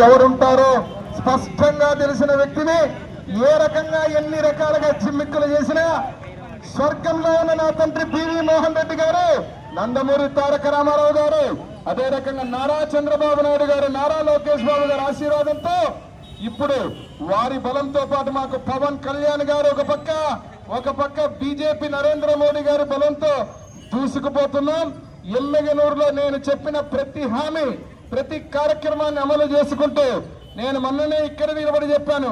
ఎవరుంటారో స్పష్టంగా తెలిసిన వ్యక్తిని ఏ రకంగా ఎన్ని రకాలుగా చిమ్మిక్కులు చేసినా స్వర్గంలో ఉన్న నా తండ్రి పివి మోహన్ రెడ్డి గారు, నందమూరి తారక రామారావు గారు, అదే రకంగా నారా చంద్రబాబు నాయుడు గారు, నారా లోకేష్ బాబు గారి ఆశీర్వాదంతో ఇప్పుడు వారి బలంతో పాటు మాకు పవన్ కళ్యాణ్ గారు ఒక పక్క బీజేపీ నరేంద్ర మోడీ గారి బలంతో దూసుకుపోతున్నాం. ఎమ్మెగనూరులో నేను చెప్పిన ప్రతి హామీ, ప్రతి కార్యక్రమాన్ని అమలు చేసుకుంటూ నేను మొన్ననే ఇక్కడ నిలబడి చెప్పాను.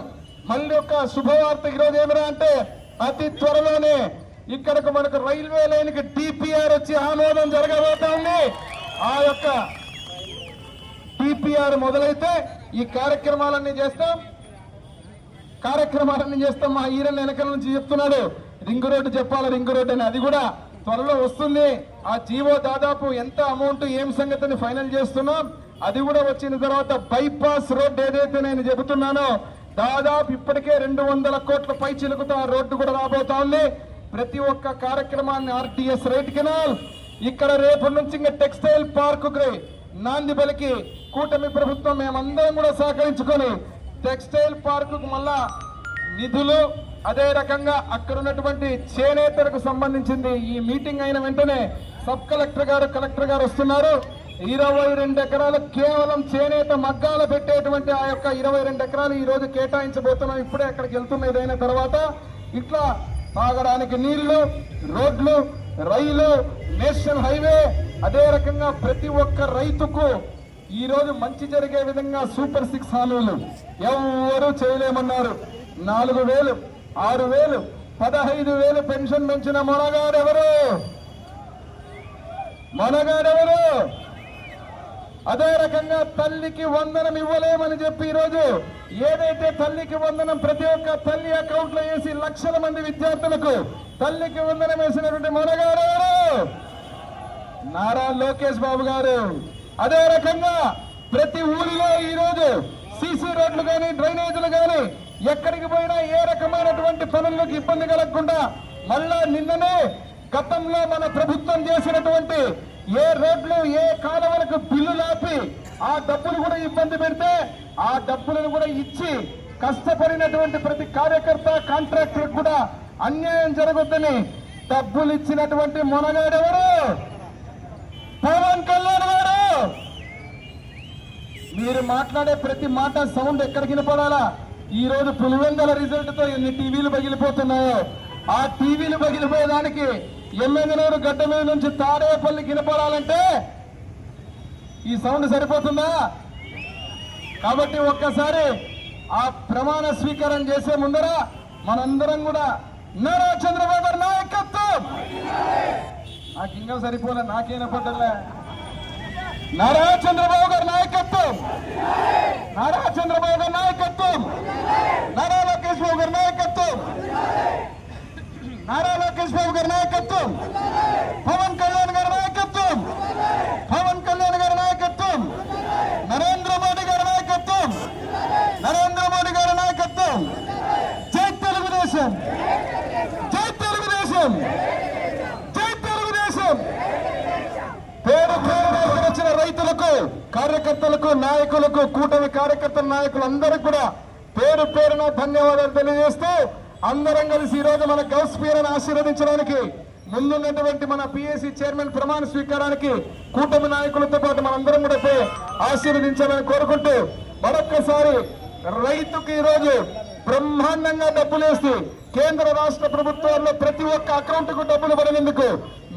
మళ్ళీ ఒక శుభవార్త ఈరోజు ఏమిరా అంటే అతి త్వరలోనే ఇక్కడకు మనకు రైల్వే లైన్ కి డిపిఆర్ వచ్చి ఆమోదం జరగబోతా ఉంది. ఆ యొక్క డిపిఆర్ మొదలైతే ఈ కార్యక్రమాలన్నీ చేస్తాం. మా ఈరన్ వెనకల నుంచి చెప్తున్నాడు రింగ్ రోడ్డు చెప్పాలి, రింగ్ రోడ్డు అని, అది కూడా త్వరలో వస్తుంది. ఆ జీవో దాదాపు ఎంత అమౌంట్ ఏం సంగతిని ఫైనల్ చేస్తున్నాం. అది కూడా వచ్చిన తర్వాత బైపాస్ రోడ్డు ఏదైతే నేను చెబుతున్నానో దాదాపు ఇప్పటికే 200 కోట్ల పై చిలుకుతో ఆ రోడ్డు కూడా రాబోతా ఉంది. ప్రతి ఒక్క కార్యక్రమాన్ని ఆర్టీఎస్ రైట్ కెనాల్ ఇక్కడ రేపటి నుంచి ఇంకా టెక్స్టైల్ పార్క్ నాంది పలికి కూటమి ప్రభుత్వం మేమందరం కూడా సహకరించుకొని టెక్స్టైల్ పార్క్ మళ్ళా నిధులు, అదే రకంగా అక్కడ ఉన్నటువంటి చేనేతలకు సంబంధించింది ఈ మీటింగ్ అయిన వెంటనే సబ్ కలెక్టర్ గారు వస్తున్నారు. 22 ఎకరాలు కేవలం చేనేత మగ్గాలు పెట్టేటువంటి ఆ యొక్క 22 ఎకరాలు ఈ రోజు కేటాయించబోతున్నాం. ఇప్పుడే అక్కడికి వెళ్తున్న ఇదైన తర్వాత ఇట్లా తాగడానికి నీళ్లు, రోడ్లు, రైలు, నేషనల్ హైవే, అదే రకంగా ప్రతి ఒక్క రైతుకు ఈ రోజు మంచి జరిగే విధంగా సూపర్ 6 హామీలు ఎవరు చేయలేమన్నారు. 4,000, 6,000, 15,000 పెన్షన్ పెంచిన మనగాడెవరు? అదే రకంగా తల్లికి వందనం ఇవ్వలేమని చెప్పి ఈరోజు ఏదైతే తల్లికి వందనం ప్రతి ఒక్క తల్లి అకౌంట్ లో వేసి లక్షల మంది విద్యార్థులకు తల్లికి వందనం వేసినటువంటి మనగాడెవరు? నారా లోకేష్ బాబు గారు. అదే రకంగా ప్రతి ఊరిలో ఈ రోజు సీసీ రోడ్లు కానీ, డ్రైనేజీలు కానీ, ఎక్కడికి పోయినా ఏ రకమైనటువంటి పనులకు ఇబ్బంది కలగకుండా మళ్ళా నిన్ననే గతంలో మన ప్రభుత్వం చేసినటువంటి ఏ రోడ్లు, ఏ కాలువలకు బిల్లులు ఆపి ఆ డబ్బులు కూడా ఇబ్బంది పెడితే ఆ డబ్బులను కూడా ఇచ్చి కష్టపడినటువంటి ప్రతి కార్యకర్త, కాంట్రాక్టర్ కూడా అన్యాయం జరగొద్దని డబ్బులు ఇచ్చినటువంటి మొనగాడెవరు? పవన్ కళ్యాణ్ గారు. మీరు మాట్లాడే ప్రతి మాట సౌండ్ ఎక్కడికి వినపడాలా? ఈ రోజు పులివెందల రిజల్ట్ తో ఎన్ని టీవీలు పగిలిపోతున్నాయో ఆ టీవీలు పగిలిపోయేదానికి ఎమ్మెగనూరు గడ్డ మీద నుంచి తాడేపల్లికి వినపడాలంటే ఈ సౌండ్ సరిపోతుందా? కాబట్టి ఒక్కసారి ఆ ప్రమాణ స్వీకారం చేసే ముందర మనందరం కూడా నారా చంద్రబాబు గారి నాయకత్వం, నాకు ఇంకా సరిపోలే, నాకేనా పడ్డలే, నారా చంద్రబాబు గారి నాయకత్వం, నారా చంద్రబాబు గారి నాయకత్వం, నారా లోకేష్ బాబు గారి నాయకత్వం, నారా లోకేష్ బాబు గారి నాయకత్వం, పవన్ కళ్యాణ్ గారి నాయకత్వం, పవన్ కళ్యాణ్ గారి నాయకత్వం, నరేంద్ర మోడీ గారి నాయకత్వం, నరేంద్ర మోడీ గారి నాయకత్వం. జై తెలుగుదేశం, జై తెలుగుదేశం, జై తెలుగుదేశం. పేరు పేరుగా వచ్చిన రైతులకు, కార్యకర్తలకు, నాయకులకు, కూటమి కార్యకర్తల నాయకులు అందరికీ కూడా పేరు పేరున ధన్యవాదాలు తెలియజేస్తూ అందరం కలిసి ఈ రోజు మన గౌస్ పీరను ఆశీర్వదించడానికి ముందున్నటువంటి మన పిఎస్సి చైర్మన్ ప్రమాణ స్వీకారానికి కూటమి నాయకులతో పాటు మనందరం కూడా ఆశీర్వదించాలని కోరుకుంటూ మరొక్కసారి రైతుకు ఈ రోజు బ్రహ్మాండంగా డబ్బులు వేసి కేంద్ర రాష్ట్ర ప్రభుత్వాల్లో ప్రతి ఒక్క అకౌంట్ కు డబ్బులు పడినందుకు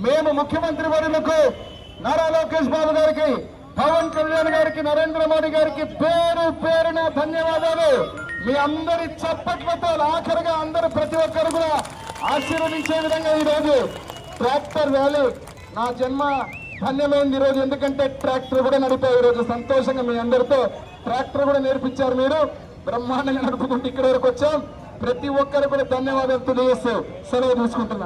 మేము ముఖ్యమంత్రి వర్యులకు నారా లోకేష్ బాబు గారికి, పవన్ కళ్యాణ్ గారికి, నరేంద్ర మోడీ గారికి పేరు పేరున ధన్యవాదాలు. మీ అందరి చప్పట్లతో ఆఖరిగా అందరూ ప్రతి ఒక్కరు కూడా ఆశీర్వదించే విధంగా ఈ రోజు ట్రాక్టర్ ర్యాలీ నా జన్మ ధన్యమైంది ఈ రోజు. ఎందుకంటే ట్రాక్టర్ కూడా నడిపాయి ఈ రోజు. సంతోషంగా మీ అందరితో ట్రాక్టర్ కూడా నేర్పించారు. మీరు బ్రహ్మాండంగా నడుపుకుంటూ ఇక్కడి వరకు వచ్చాం. ప్రతి ఒక్కరు కూడా ధన్యవాదాలు తెలియజేస్తూ సెలవు తీసుకుంటున్నా.